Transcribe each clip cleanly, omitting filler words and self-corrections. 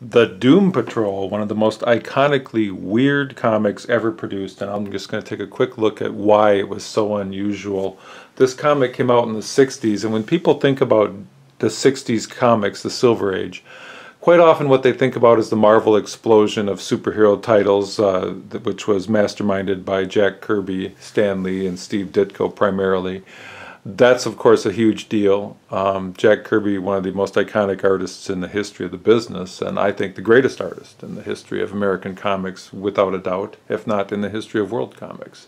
The Doom Patrol, one of the most iconically weird comics ever produced, and I'm just going to take a quick look at why it was so unusual. This comic came out in the 60s, and when people think about the 60s comics, the Silver Age, quite often what they think about is the Marvel explosion of superhero titles, which was masterminded by Jack Kirby, Stan Lee, and Steve Ditko primarily. That's, of course, a huge deal. Jack Kirby, one of the most iconic artists in the history of the business, and I think the greatest artist in the history of American comics, without a doubt, if not in the history of world comics.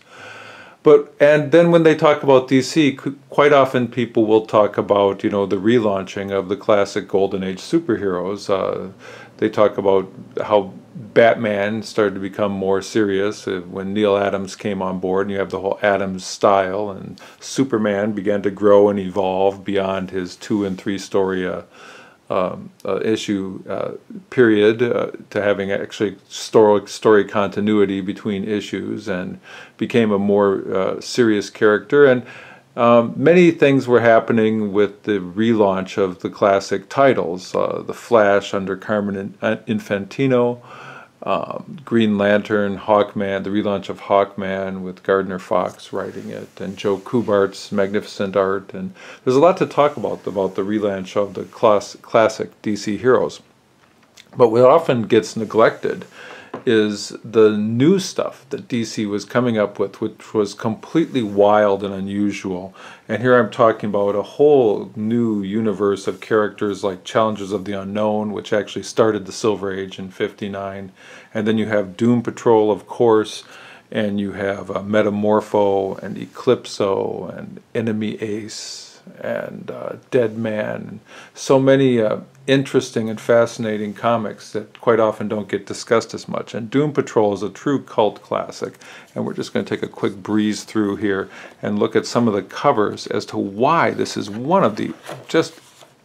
And then when they talk about DC, quite often people will talk about, you know, the relaunching of the classic Golden Age superheroes. They talk about how Batman started to become more serious when Neil Adams came on board, and you have the whole Adams style, and Superman began to grow and evolve beyond his 2- and 3-story issue period to having actually story continuity between issues, and became a more serious character. And many things were happening with the relaunch of the classic titles. The Flash under Carmen Infantino, Green Lantern, Hawkman, the relaunch of Hawkman with Gardner Fox writing it, and Joe Kubart's magnificent art. And there's a lot to talk about the relaunch of the classic DC heroes. But what often gets neglected is the new stuff that DC was coming up with, which was completely wild and unusual. And here I'm talking about a whole new universe of characters like Challengers of the Unknown, which actually started the Silver Age in *59. And then you have Doom Patrol, of course, and you have Metamorpho and Eclipso and Enemy Ace and Dead Man. So many interesting and fascinating comics that quite often don't get discussed as much. And Doom Patrol is a true cult classic. And we're just going to take a quick breeze through here and look at some of the covers as to why this is one of the just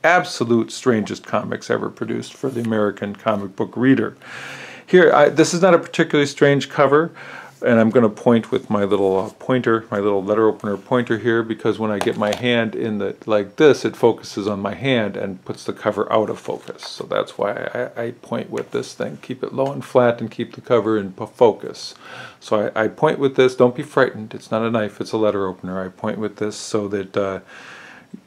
absolute strangest comics ever produced for the American comic book reader. Here, this is not a particularly strange cover, and I'm going to point with my little pointer, my little letter opener pointer here, because when I get my hand in the like this, it focuses on my hand and puts the cover out of focus. So that's why I point with this thing. Keep it low and flat and keep the cover in focus. So I point with this. Don't be frightened. It's not a knife. It's a letter opener. I point with this so that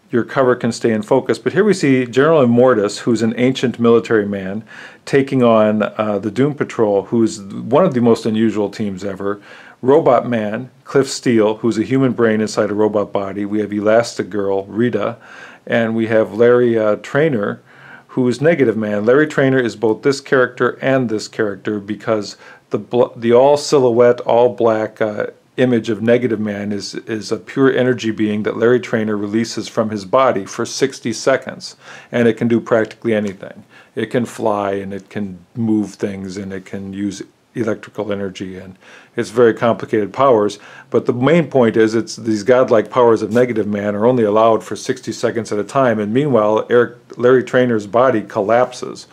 your cover can stay in focus. But here we see General Immortus, who's an ancient military man, taking on the Doom Patrol, who's one of the most unusual teams ever. Robot Man, Cliff Steele, who's a human brain inside a robot body. We have Elastigirl, Rita, and we have Larry Trainor, who is Negative Man. Larry Trainor is both this character and this character, because the all silhouette, all black image of Negative Man is a pure energy being that Larry Trainor releases from his body for 60 seconds, and it can do practically anything. It can fly, and it can move things, and it can use electrical energy, and it's very complicated powers. But the main point is it's these godlike powers of Negative Man are only allowed for 60 seconds at a time, and meanwhile Larry Trainor's body collapses,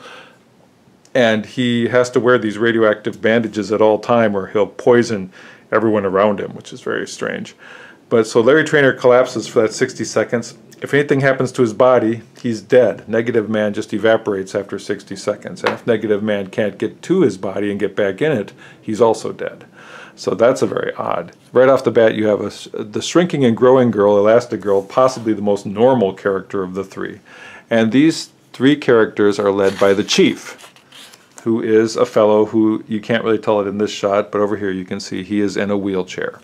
and he has to wear these radioactive bandages at all time, or he'll poison everyone around him, which is very strange. But so Larry Trainor collapses for that 60 seconds. If anything happens to his body, he's dead. Negative Man just evaporates after 60 seconds. And if Negative Man can't get to his body and get back in it, he's also dead. So that's a very odd. Right off the bat, you have the shrinking and growing girl, Elastigirl, possibly the most normal character of the three. And these three characters are led by the Chief, who is a fellow who, you can't really tell it in this shot, but over here you can see he is in a wheelchair.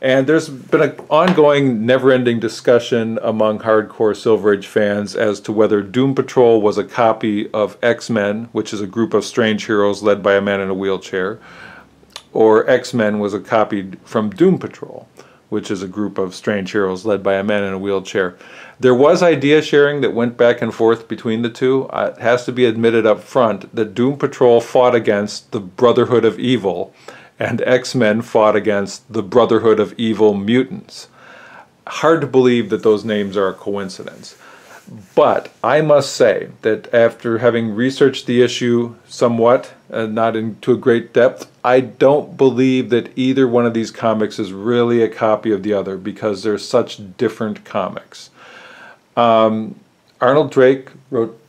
And there's been an ongoing, never-ending discussion among hardcore Silver Age fans as to whether Doom Patrol was a copy of X-Men, which is a group of strange heroes led by a man in a wheelchair, or X-Men was a copy from Doom Patrol, which is a group of strange heroes led by a man in a wheelchair. There was idea sharing that went back and forth between the two. It has to be admitted up front that Doom Patrol fought against the Brotherhood of Evil, and X-Men fought against the Brotherhood of Evil Mutants. Hard to believe that those names are a coincidence. But I must say that after having researched the issue somewhat, not into a great depth, I don't believe that either one of these comics is really a copy of the other, because they're such different comics. Arnold Drake wrote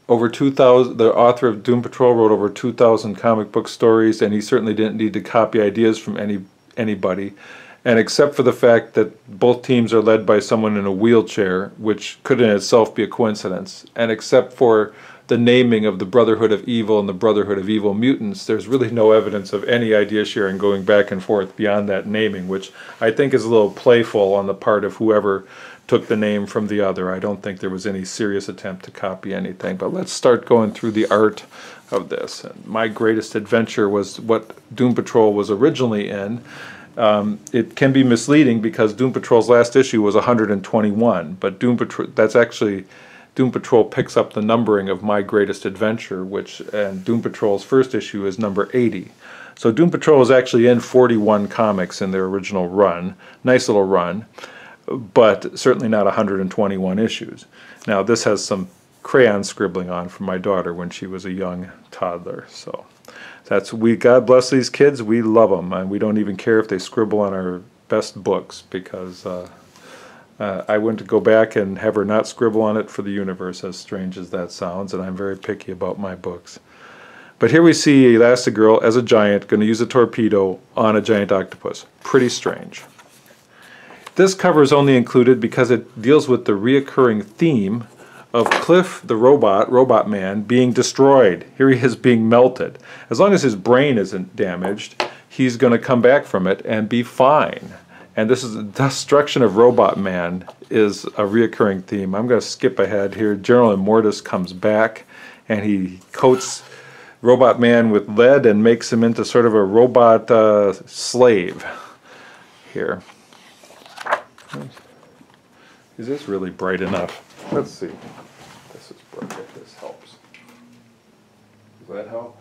over 2,000. The author of Doom Patrol wrote over 2,000 comic book stories, and he certainly didn't need to copy ideas from anybody. And except for the fact that both teams are led by someone in a wheelchair, which could in itself be a coincidence, and except for the naming of the Brotherhood of Evil and the Brotherhood of Evil Mutants, there's really no evidence of any idea sharing going back and forth beyond that naming, which I think is a little playful on the part of whoever took the name from the other. I don't think there was any serious attempt to copy anything. But let's start going through the art of this. And My Greatest Adventure was what Doom Patrol was originally in. It can be misleading because Doom Patrol's last issue was 121, but Doom Patrol picks up the numbering of My Greatest Adventure, and Doom Patrol's first issue is number 80. So Doom Patrol was actually in 41 comics in their original run. Nice little run, but certainly not 121 issues. Now this has some crayon scribbling on from my daughter when she was a young toddler. So God bless these kids. We love them, and we don't even care if they scribble on our best books, because I went to go back and have her not scribble on it for the universe, as strange as that sounds, and I'm very picky about my books. But here we see Elastigirl as a giant going to use a torpedo on a giant octopus. Pretty strange. This cover is only included because it deals with the reoccurring theme of Cliff the robot man, being destroyed. Here he is being melted. As long as his brain isn't damaged, he's going to come back from it and be fine. And this is the destruction of Robot Man is a reoccurring theme. I'm going to skip ahead here. General Immortus comes back, and he coats Robot Man with lead and makes him into sort of a robot slave here. Is this really bright enough? Let's see. This is bright if this helps. Does that help?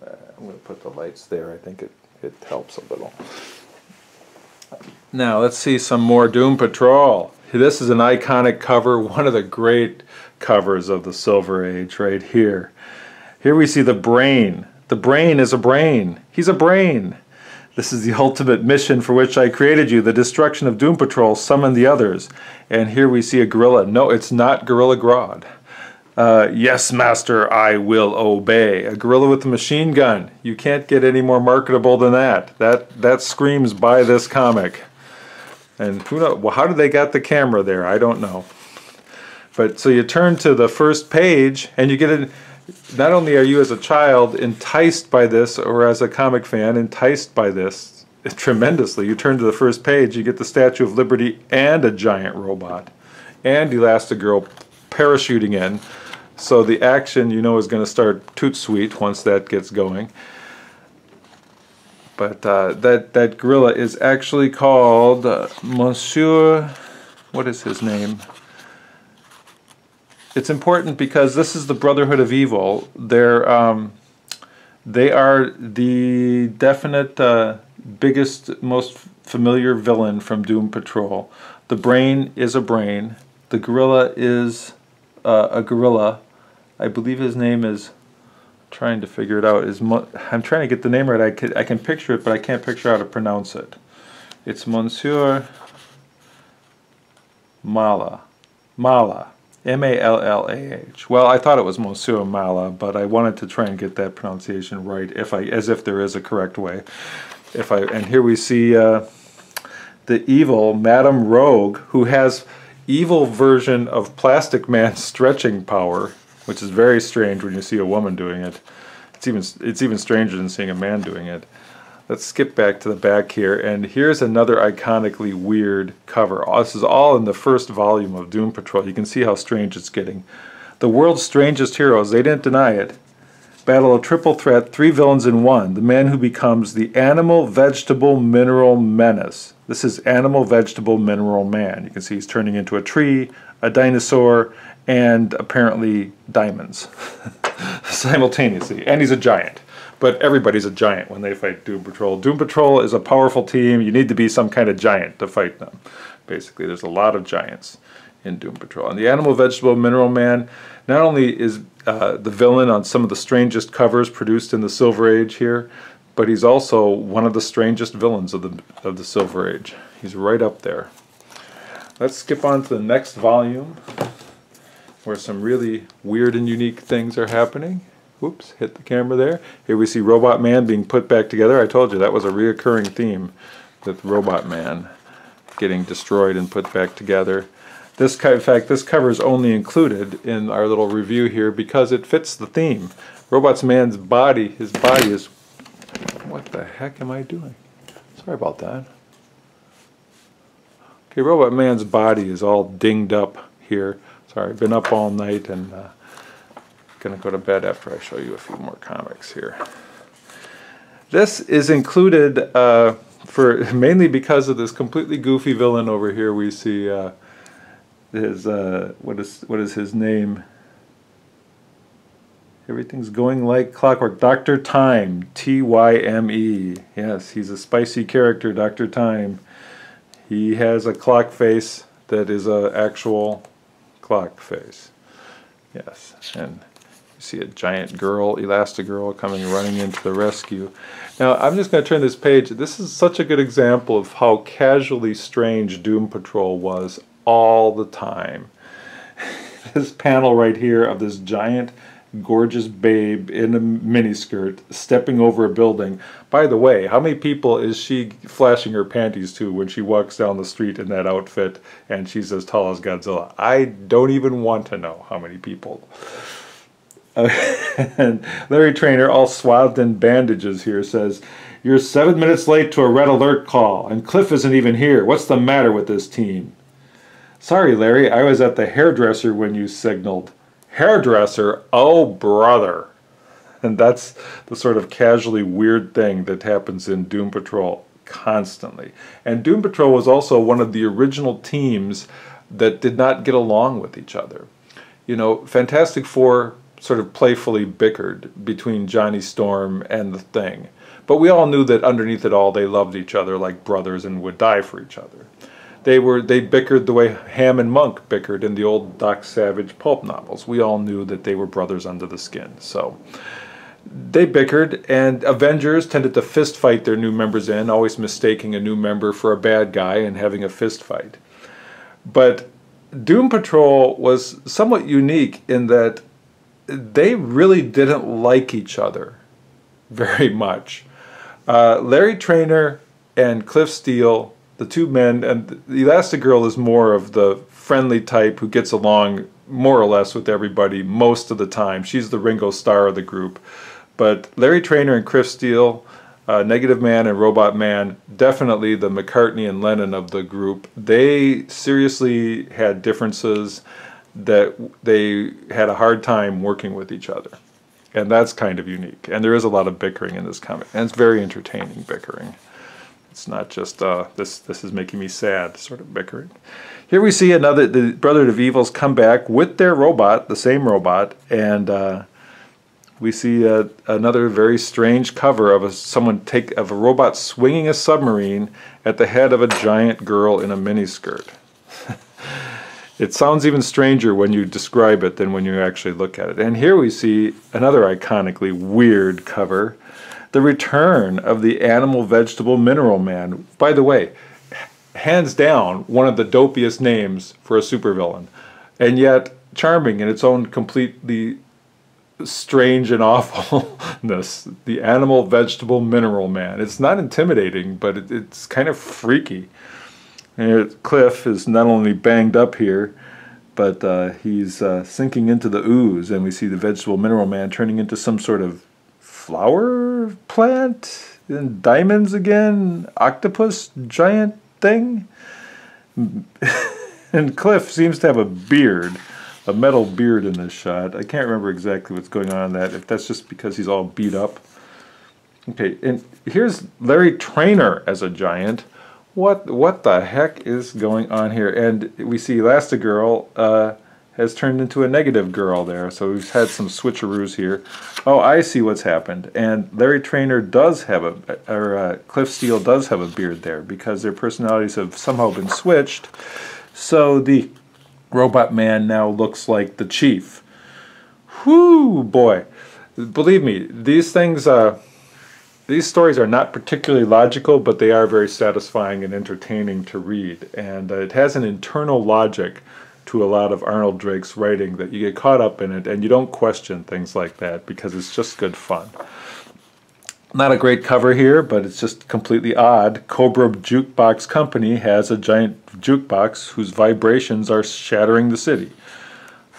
I'm going to put the lights there. I think it helps a little. Now let's see some more Doom Patrol. This is an iconic cover, one of the great covers of the Silver Age right here. Here we see the brain. The brain is a brain. He's a brain. This is the ultimate mission for which I created you. The destruction of Doom Patrol, summon the others. And here we see a gorilla. No, it's not Gorilla Grodd. Yes, master, I will obey. A gorilla with a machine gun. You can't get any more marketable than that. That screams buy this comic. And who knows? Well, how did they get the camera there? I don't know. But so you turn to the first page, and you get it. Not only are you as a child enticed by this, or as a comic fan enticed by this tremendously, you turn to the first page, you get the Statue of Liberty and a giant robot, and Elastigirl parachuting in. So the action, you know, is going to start toot sweet once that gets going. But that gorilla is actually called Monsieur. What is his name? It's important because this is the Brotherhood of Evil. They are the definite biggest, most familiar villain from Doom Patrol. The brain is a brain. The gorilla is a gorilla. I believe his name is, trying to figure it out, I'm trying to get the name right. I can picture it, but I can't picture how to pronounce it. It's Monsieur Mala. M-A-L-L-A-H. Well, I thought it was Monsieur Mala, but I wanted to try and get that pronunciation right, as if there is a correct way. And here we see the evil Madame Rogue, who has evil version of Plastic Man stretching power, which is very strange when you see a woman doing it. It's even stranger than seeing a man doing it. Let's skip back to the back here, and here's another iconically weird cover. This is all in the first volume of Doom Patrol. You can see how strange it's getting. The world's strangest heroes, they didn't deny it, battle a triple threat, 3 villains in one. The man who becomes the animal, vegetable, mineral menace. This is Animal, Vegetable, Mineral Man. You can see he's turning into a tree, a dinosaur, and apparently diamonds simultaneously. And he's a giant. But everybody's a giant when they fight Doom Patrol. Doom Patrol is a powerful team. You need to be some kind of giant to fight them. Basically, there's a lot of giants in Doom Patrol. And the Animal, Vegetable, Mineral Man not only is the villain on some of the strangest covers produced in the Silver Age here, but he's also one of the strangest villains of the Silver Age. He's right up there. Let's skip on to the next volume. where some really weird and unique things are happening. Whoops, hit the camera there. Here we see Robot Man being put back together. I told you that was a reoccurring theme with Robot Man getting destroyed and put back together. In fact, this cover is only included in our little review here because it fits the theme. Robot Man's body, his body is... What the heck am I doing? Sorry about that. Okay, Robot Man's body is all dinged up here. Sorry, been up all night and gonna go to bed after I show you a few more comics here. This is included mainly because of this completely goofy villain over here. We see his what is his name? Everything's going like clockwork. Dr. Time, T-Y-M-E. Yes, he's a spicy character, Dr. Time. He has a clock face that is an actual clock face. Yes, and you see a giant girl, Elastigirl, running into the rescue. Now, I'm just going to turn this page. This is such a good example of how casually strange Doom Patrol was all the time. This panel right here of this giant, gorgeous babe in a miniskirt stepping over a building. By the way, how many people is she flashing her panties to when she walks down the street in that outfit and she's as tall as Godzilla? I don't even want to know how many people. And Larry Trainer, all swathed in bandages here, says, "You're 7 minutes late to a red alert call, and Cliff isn't even here. What's the matter with this team?" "Sorry, Larry, I was at the hairdresser when you signaled." Hairdresser? Oh, brother. And that's the sort of casually weird thing that happens in Doom Patrol constantly. And Doom Patrol was also one of the original teams that did not get along with each other. You know, Fantastic Four sort of playfully bickered between Johnny Storm and the Thing. But we all knew that underneath it all they loved each other like brothers and would die for each other. They bickered the way Ham and Monk bickered in the old Doc Savage pulp novels. We all knew that they were brothers under the skin. So they bickered, and Avengers tended to fist fight their new members in, always mistaking a new member for a bad guy and having a fist fight. But Doom Patrol was somewhat unique in that they really didn't like each other very much. Larry Trainer and Cliff Steele, the two men, and Elastigirl is more of the friendly type who gets along more or less with everybody most of the time. She's the Ringo Starr of the group. But Larry Trainer and Cliff Steele, Negative Man and Robot Man, definitely the McCartney and Lennon of the group. They seriously had differences that they had a hard time working with each other. And that's kind of unique. And there is a lot of bickering in this comic. And it's very entertaining bickering. It's not just, this is making me sad sort of bickering. Here we see the Brotherhood of Evils come back with their robot, the same robot, and we see another very strange cover of a robot swinging a submarine at the head of a giant girl in a miniskirt. It sounds even stranger when you describe it than when you actually look at it. And here we see another iconically weird cover, the return of the Animal Vegetable Mineral Man. By the way, hands down, one of the dopiest names for a supervillain, and yet charming in its own completely strange and awfulness. The Animal Vegetable Mineral Man. It's not intimidating, but it's kind of freaky. And Cliff is not only banged up here, but he's sinking into the ooze, and we see the Vegetable Mineral Man turning into some sort of flower plant, and diamonds again, octopus giant thing. And Cliff seems to have a beard, a metal beard in this shot. I can't remember exactly what's going on in that, if that's just because he's all beat up. Okay, and here's Larry Trainer as a giant. What the heck is going on here? And we see Elastigirl has turned into a Negative Girl there, so we've had some switcheroos here. Oh, I see what's happened. And Larry Trainer does have Cliff Steele does have a beard there, because their personalities have somehow been switched. So the Robot Man now looks like the Chief. Whoo, boy. Believe me, these things, these stories are not particularly logical, but they are very satisfying and entertaining to read. And it has an internal logic to a lot of Arnold Drake's writing, that you get caught up in it and you don't question things like that because it's just good fun. Not a great cover here, but it's just completely odd. Cobra Jukebox Company has a giant jukebox whose vibrations are shattering the city.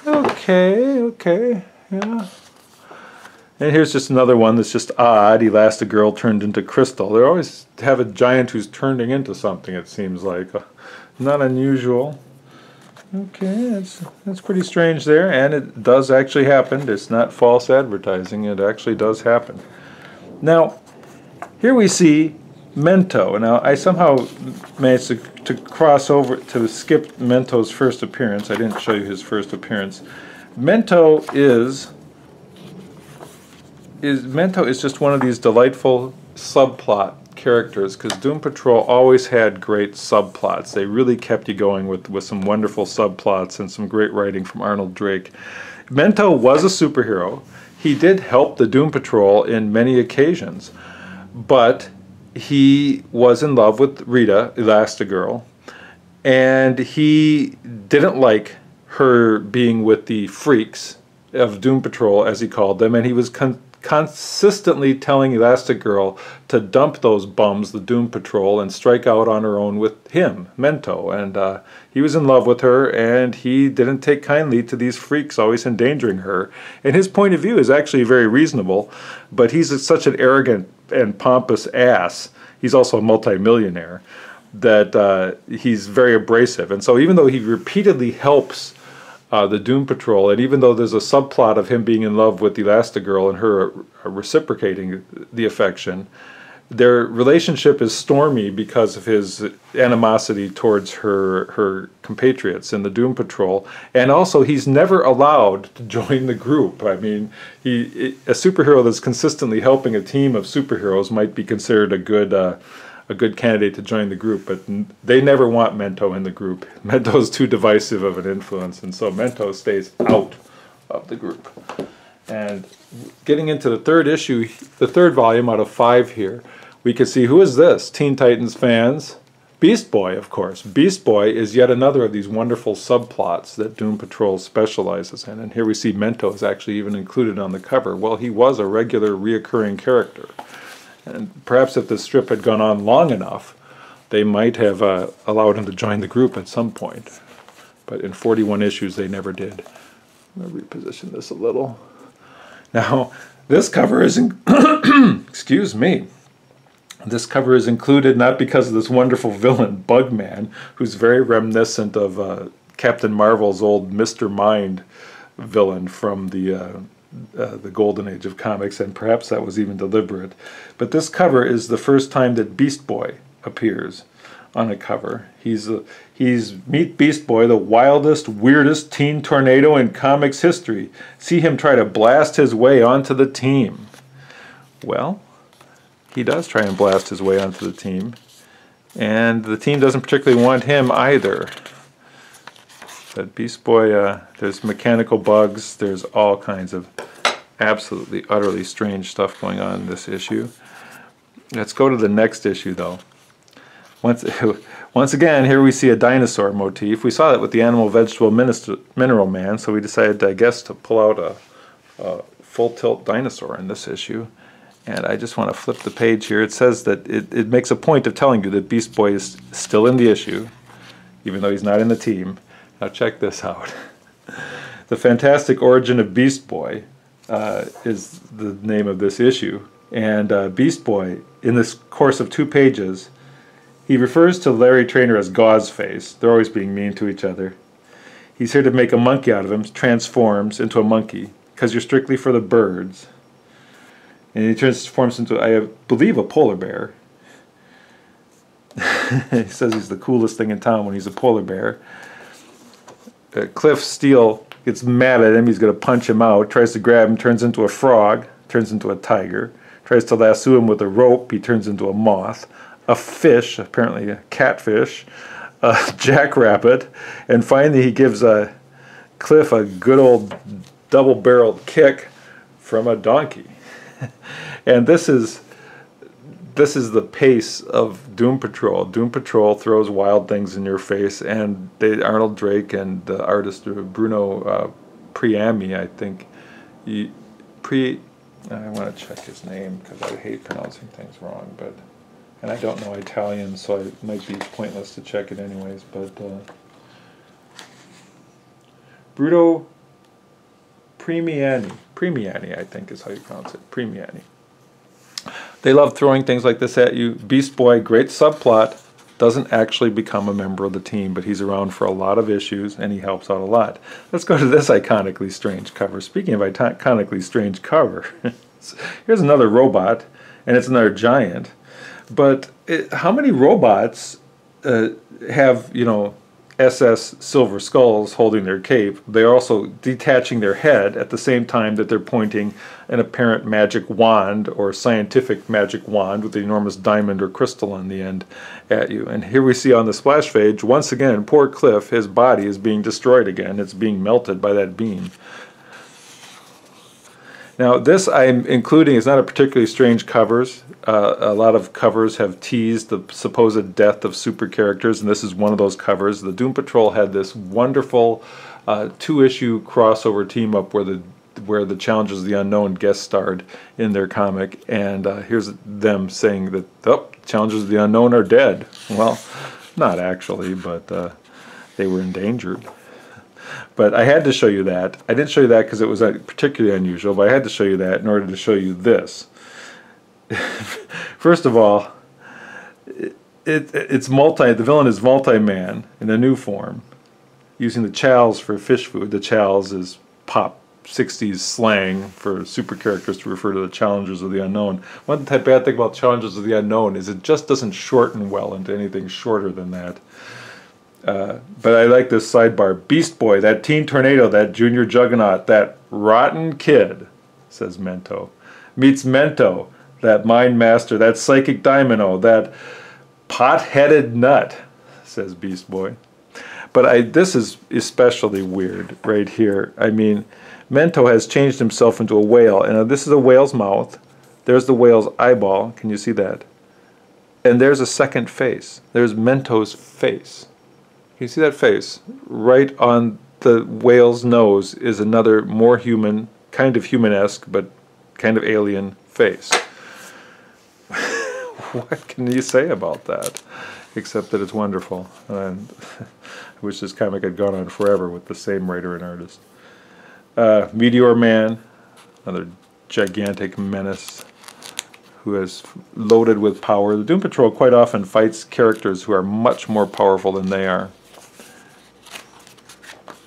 Okay, yeah. And here's just another one that's just odd. Elastigirl turned into Crystal. They always have a giant who's turning into something, it seems like. Not unusual. Okay, that's pretty strange there, and it does actually happen. It's not false advertising. It actually does happen. Now, here we see Mento. Now, I somehow managed to cross over, to skip Mento's first appearance. I didn't show you his first appearance. Mento is just one of these delightful subplot characters, because Doom Patrol always had great subplots. They really kept you going with some wonderful subplots and some great writing from Arnold Drake. Mento was a superhero. He did help the Doom Patrol in many occasions, but he was in love with Rita, Elastigirl, and he didn't like her being with the freaks of Doom Patrol, as he called them, and he was consistently telling Elastigirl to dump those bums, the Doom Patrol, and strike out on her own with him, Mento. And he was in love with her, and he didn't take kindly to these freaks always endangering her. And his point of view is actually very reasonable, but he's such an arrogant and pompous ass. He's also a multimillionaire, that he's very abrasive. And so even though he repeatedly helps the Doom Patrol, and even though there's a subplot of him being in love with Elastigirl and her reciprocating the affection, their relationship is stormy because of his animosity towards her compatriots in the Doom Patrol. And also, he's never allowed to join the group. I mean, a superhero that's consistently helping a team of superheroes might be considered a good candidate to join the group, but they never want Mento in the group. Mento is too divisive of an influence, and so Mento stays out of the group. And getting into the third issue, the third volume out of 5 here, we can see, who is this? Teen Titans fans? Beast Boy, of course. Beast Boy is yet another of these wonderful subplots that Doom Patrol specializes in, and here we see Mento is actually even included on the cover. Well, he was a regular reoccurring character. And perhaps if the strip had gone on long enough, they might have allowed him to join the group at some point. But in 41 issues, they never did. I'm going to reposition this a little. Now, this cover is, excuse me, this cover is included not because of this wonderful villain, Bugman, who's very reminiscent of Captain Marvel's old Mr. Mind villain from the Golden Age of comics, and perhaps that was even deliberate. But this cover is the first time that Beast Boy appears on a cover. He's meet Beast Boy, the wildest, weirdest teen tornado in comics history. See him try to blast his way onto the team. Well, he does try and blast his way onto the team, and the team doesn't particularly want him either. But Beast Boy, there's mechanical bugs, there's all kinds of absolutely, utterly strange stuff going on in this issue. Let's go to the next issue, though. Once again, here we see a dinosaur motif. We saw that with the Animal Vegetable Mineral Man, so we decided, I guess, to pull out a full-tilt dinosaur in this issue. And I just want to flip the page here. It says that it makes a point of telling you that Beast Boy is still in the issue, even though he's not in the team. Now check this out. The Fantastic Origin of Beast Boy is the name of this issue. And Beast Boy, in this course of 2 pages, he refers to Larry Trainor as Gauzeface. They're always being mean to each other. He's here to make a monkey out of him, transforms into a monkey, because you're strictly for the birds. And he transforms into, I believe, a polar bear. He says he's the coolest thing in town when he's a polar bear. Cliff Steele gets mad at him. He's going to punch him out. Tries to grab him. Turns into a frog. Turns into a tiger. Tries to lasso him with a rope. He turns into a moth. A fish, apparently a catfish. A jackrabbit. And finally he gives Cliff a good old double-barreled kick from a donkey. And this is this is the pace of Doom Patrol. Doom Patrol throws wild things in your face, and Arnold Drake and the artist Bruno Priami, I think. I want to check his name because I hate pronouncing things wrong, and I don't know Italian, so it might be pointless to check it anyways. But Bruno Premiani, I think is how you pronounce it. Premiani. They love throwing things like this at you. Beast Boy, great subplot, doesn't actually become a member of the team, but he's around for a lot of issues, and he helps out a lot. Let's go to this iconically strange cover. Speaking of iconically strange cover, here's another robot, and it's another giant. But how many robots have, you know, SS Silver Skulls holding their cape? They're also detaching their head at the same time that they're pointing an apparent magic wand or scientific magic wand with the enormous diamond or crystal on the end at you. And here we see on the splash page, once again, poor Cliff, his body is being destroyed again. It's being melted by that beam. Now this I'm including is not a particularly strange covers. A lot of covers have teased the supposed death of super characters, and this is one of those covers. The Doom Patrol had this wonderful 2-issue crossover team up where the Challengers of the Unknown guest starred in their comic, and here's them saying that, oh, Challengers of the Unknown are dead. Well, not actually, but they were endangered. But I had to show you that. I didn't show you that because it was particularly unusual, but I had to show you that in order to show you this. First of all, the villain is multi-man in a new form, using the chals for fish food. The chals is pop 60s slang for super characters to refer to the Challengers of the Unknown. One bad thing about Challengers of the Unknown is it just doesn't shorten well into anything shorter than that. But I like this sidebar. Beast Boy, that teen tornado, that junior juggernaut, that rotten kid, says Mento, meets Mento, that mind master, that psychic dynamo, that pot-headed nut, says Beast Boy. But this is especially weird right here. I mean, Mento has changed himself into a whale, and this is a whale's mouth. There's the whale's eyeball. Can you see that? And there's a second face. There's Mento's face. Can you see that face? Right on the whale's nose is another more human, kind of human-esque, but kind of alien face. What can you say about that? Except that it's wonderful. And I wish this comic had gone on forever with the same writer and artist. Meteor Man, another gigantic menace who is loaded with power. The Doom Patrol quite often fights characters who are much more powerful than they are.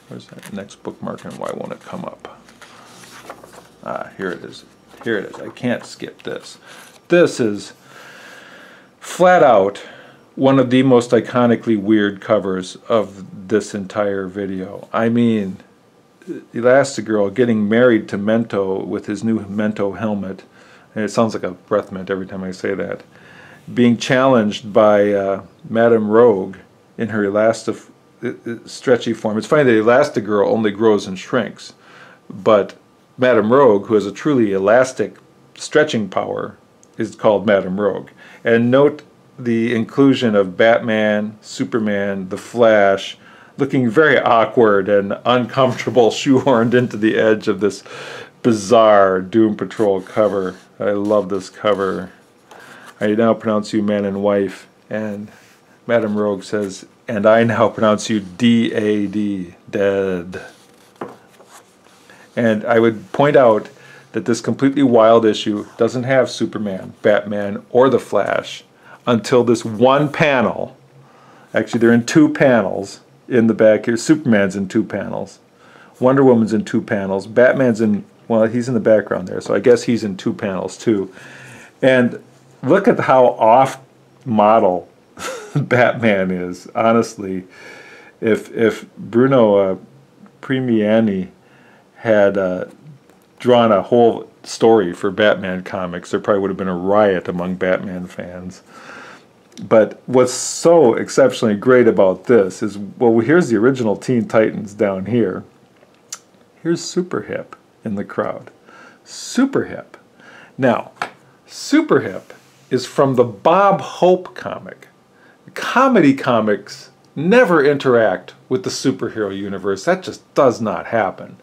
Where's that next bookmark and why won't it come up? Ah, here it is. Here it is. I can't skip this. This is flat out one of the most iconically weird covers of this entire video. I mean, Elastigirl getting married to Mento with his new Mento helmet. And it sounds like a breath mint every time I say that. Being challenged by Madame Rogue in her stretchy form. It's funny that Elastigirl only grows and shrinks, but Madame Rogue, who has a truly elastic stretching power, is called Madame Rogue. And note the inclusion of Batman, Superman, the Flash, looking very awkward and uncomfortable, shoehorned into the edge of this bizarre Doom Patrol cover. I love this cover. I now pronounce you man and wife, and Madame Rogue says, and I now pronounce you D-A-D, dead. And I would point out that this completely wild issue doesn't have Superman, Batman, or the Flash until this one panel. Actually, they're in 2 panels in the back here. Superman's in 2 panels. Wonder Woman's in 2 panels. Batman's in, well, he's in the background there, so I guess he's in 2 panels too. And look at how off-model Batman is. Honestly, if Bruno Premiani had drawn a whole story for Batman comics, there probably would have been a riot among Batman fans. But what's so exceptionally great about this is, well, here's the original Teen Titans down here. Here's Super Hip in the crowd. Super Hip. Now, Super Hip is from the Bob Hope comic. Comedy comics never interact with the superhero universe. That just does not happen.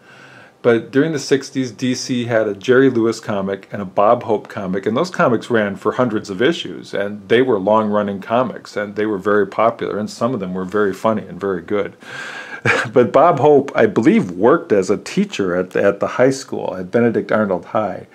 But during the 60s, DC had a Jerry Lewis comic and a Bob Hope comic, and those comics ran for hundreds of issues, and they were long-running comics, and they were very popular, and some of them were very funny and very good. But Bob Hope, I believe, worked as a teacher at the high school, at Benedict Arnold High.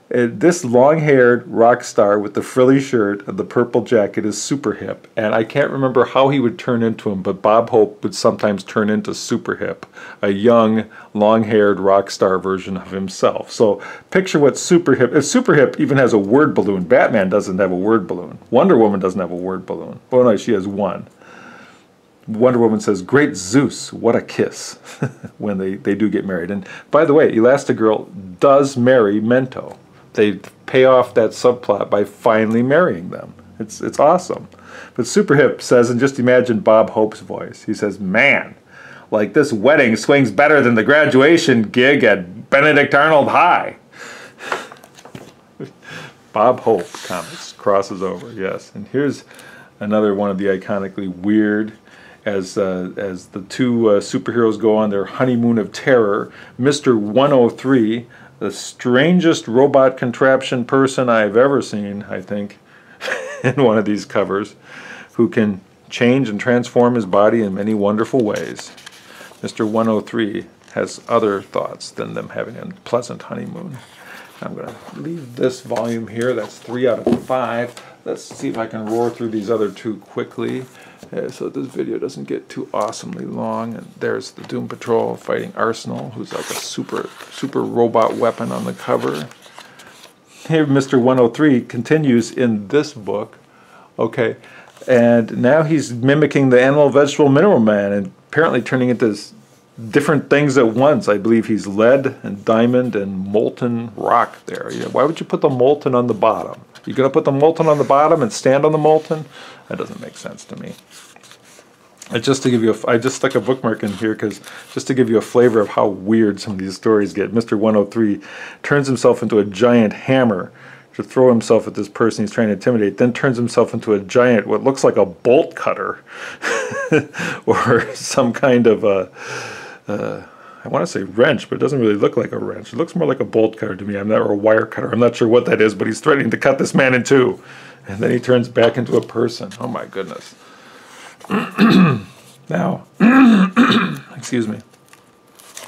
This long-haired rock star with the frilly shirt and the purple jacket is super hip, and I can't remember how he would turn into him, but Bob Hope would sometimes turn into super hip, a young, long-haired rock star version of himself. So picture what super hip is. Super hip even has a word balloon. Batman doesn't have a word balloon. Wonder Woman doesn't have a word balloon. Oh no, she has one. Wonder Woman says, "Great Zeus, what a kiss," when they do get married. And by the way, Elastigirl does marry Mento. They pay off that subplot by finally marrying them. It's awesome. But Super Hip says, and just imagine Bob Hope's voice. He says, "Man, like this wedding swings better than the graduation gig at Benedict Arnold High." Bob Hope comics crosses over, yes. And here's another one of the iconically weird, as the two superheroes go on their honeymoon of terror. Mr. 103, the strangest robot contraption person I've ever seen, I think, in one of these covers, who can change and transform his body in many wonderful ways. Mr. 103 has other thoughts than them having a pleasant honeymoon. I'm going to leave this volume here. That's 3 out of 5. Let's see if I can roar through these other two quickly, so this video doesn't get too awesomely long. And there's the Doom Patrol fighting Arsenal, who's like a super robot weapon on the cover. Here Mr. 103 continues in this book, okay, and now he's mimicking the Animal, Vegetable, Mineral Man and apparently turning into different things at once. I believe he's lead and diamond and molten rock there. You know, why would you put the molten on the bottom? You're going to put the molten on the bottom and stand on the molten? That doesn't make sense to me. Just to give you I just stuck a bookmark in here because just to give you a flavor of how weird some of these stories get. Mr. 103 turns himself into a giant hammer to throw himself at this person he's trying to intimidate, then turns himself into a giant, what looks like a bolt cutter, or some kind of I want to say wrench, but it doesn't really look like a wrench. It looks more like a bolt cutter to me, or a wire cutter. I'm not sure what that is, but he's threatening to cut this man in two. And then he turns back into a person. Oh my goodness. Now, excuse me.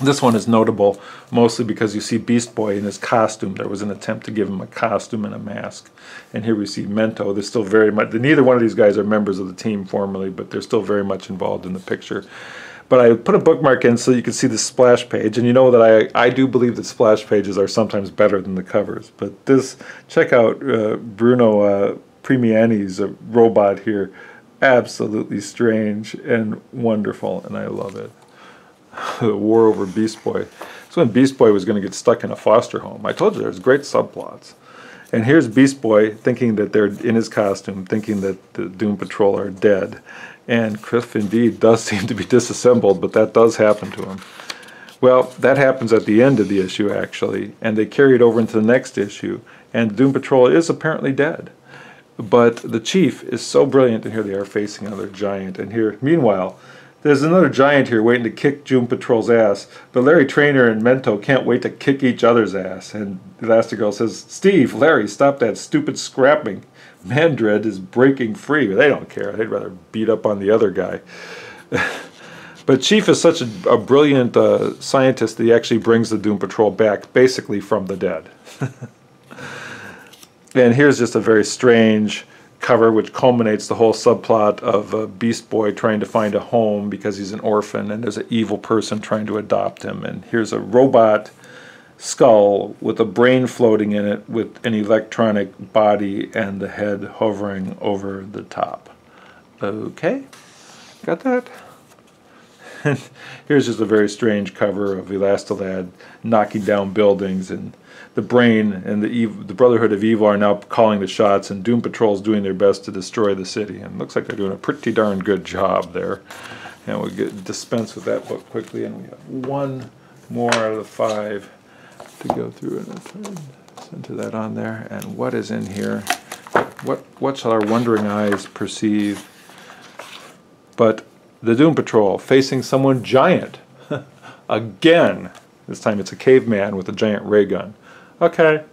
This one is notable mostly because you see Beast Boy in his costume. There was an attempt to give him a costume and a mask. And here we see Mento. They're still very much, neither one of these guys are members of the team formally, but they're still very much involved in the picture. But I put a bookmark in so you can see the splash page, and you know that I do believe that splash pages are sometimes better than the covers. But this, check out Bruno Premiani's robot here. Absolutely strange and wonderful, and I love it. The war over Beast Boy. So when Beast Boy was going to get stuck in a foster home. I told you there's great subplots. And here's Beast Boy thinking that they're in his costume, thinking that the Doom Patrol are dead. And Cliff indeed does seem to be disassembled, but that does happen to him. Well, that happens at the end of the issue, actually, and they carry it over into the next issue, and Doom Patrol is apparently dead. But the Chief is so brilliant, and here they are facing another giant. And here, meanwhile, there's another giant here waiting to kick Doom Patrol's ass, but Larry Trainer and Mento can't wait to kick each other's ass. And Elastigirl says, "Steve, Larry, stop that stupid scrapping. Mandred is breaking free." They don't care. They'd rather beat up on the other guy. But Chief is such a brilliant scientist that he actually brings the Doom Patrol back, basically from the dead. And here's just a very strange cover which culminates the whole subplot of Beast Boy trying to find a home because he's an orphan, and there's an evil person trying to adopt him. And here's a robot skull with a brain floating in it with an electronic body and the head hovering over the top. Okay, got that? Here's just a very strange cover of Elastilad knocking down buildings, and the Brain and the Brotherhood of Evil are now calling the shots, and Doom Patrol's doing their best to destroy the city. And it looks like they're doing a pretty darn good job there. And we'll dispense with that book quickly, and we have one more out of the 5 to go through, and I'll turn into that on there. And what is in here? What shall our wondering eyes perceive? But the Doom Patrol facing someone giant. Again. This time it's a caveman with a giant ray gun. Okay.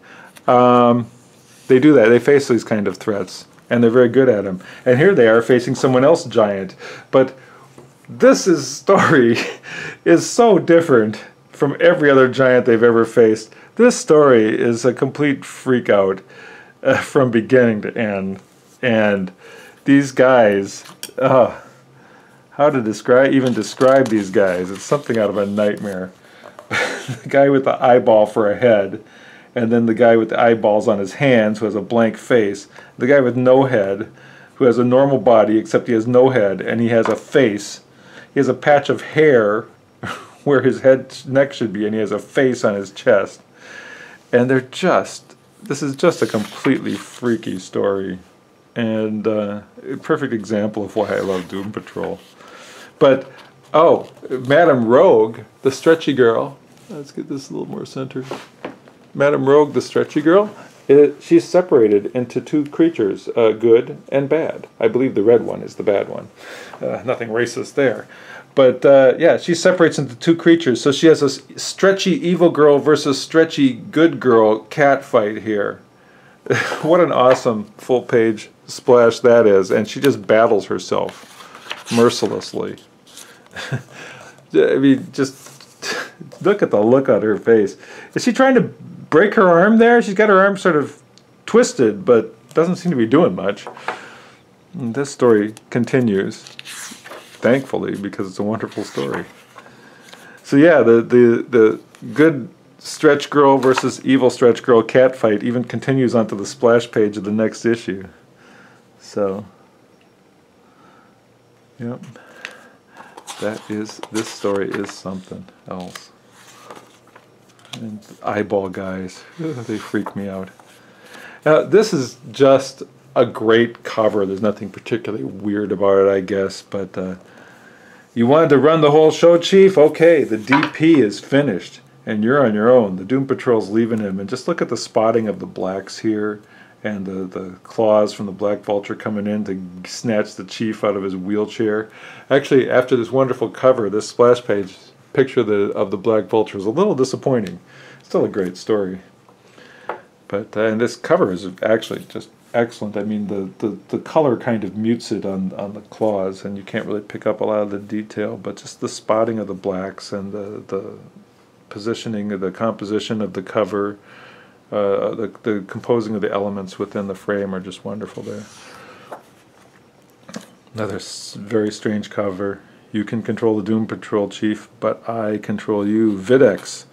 They do that. They face these kind of threats. And they're very good at them. And here they are facing someone else giant. But this story is so different from every other giant they've ever faced. This story is a complete freak out from beginning to end. And these guys, how to even describe these guys? It's something out of a nightmare. The guy with the eyeball for a head, and then the guy with the eyeballs on his hands who has a blank face. The guy with no head who has a normal body except he has no head, and he has a face. He has a patch of hair where his neck should be, and he has a face on his chest. And this is just a completely freaky story, and a perfect example of why I love Doom Patrol. But, oh, Madame Rogue, the stretchy girl, let's get this a little more centered. Madame Rogue, the stretchy girl, she's separated into two creatures, good and bad. I believe the red one is the bad one. Nothing racist there. But, yeah, she separates into two creatures. So she has a stretchy evil girl versus stretchy good girl cat fight here. What an awesome full-page splash that is. And she just battles herself mercilessly. I mean, just look at the look on her face. Is she trying to break her arm there? She's got her arm sort of twisted, but doesn't seem to be doing much. And this story continues, thankfully, because it's a wonderful story. So yeah, the good stretch girl versus evil stretch girl cat fight even continues onto the splash page of the next issue. So, yep. This story is something else. And eyeball guys, they freak me out. Now, this is just a great cover. There's nothing particularly weird about it, I guess, but you wanted to run the whole show, Chief? Okay, the DP is finished, and you're on your own. The Doom Patrol's leaving him, and just look at the spotting of the blacks here, and the claws from the Black Vulture coming in to snatch the Chief out of his wheelchair. Actually, after this wonderful cover, this splash page picture of the Black Vulture is a little disappointing. Still a great story. But and this cover is actually just excellent. I mean, the color kind of mutes it on the claws, and you can't really pick up a lot of the detail, but just the spotting of the blacks and the positioning of the composition of the cover, the composing of the elements within the frame are just wonderful there. Another very strange cover. You can control the Doom Patrol, Chief, but I control you. Videx,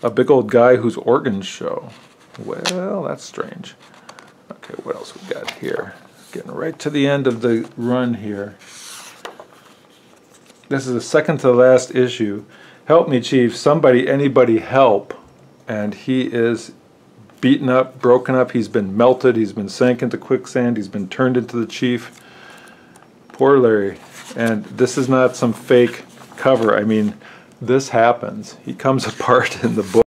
a big old guy whose organs show. Well, that's strange. Okay, what else we got here? Getting right to the end of the run here. This is the second to the last issue. Help me, Chief. Somebody, anybody help. And he is beaten up, broken up. He's been melted. He's been sank into quicksand. He's been turned into the Chief. Poor Larry. And this is not some fake cover. I mean, this happens. He comes apart in the book.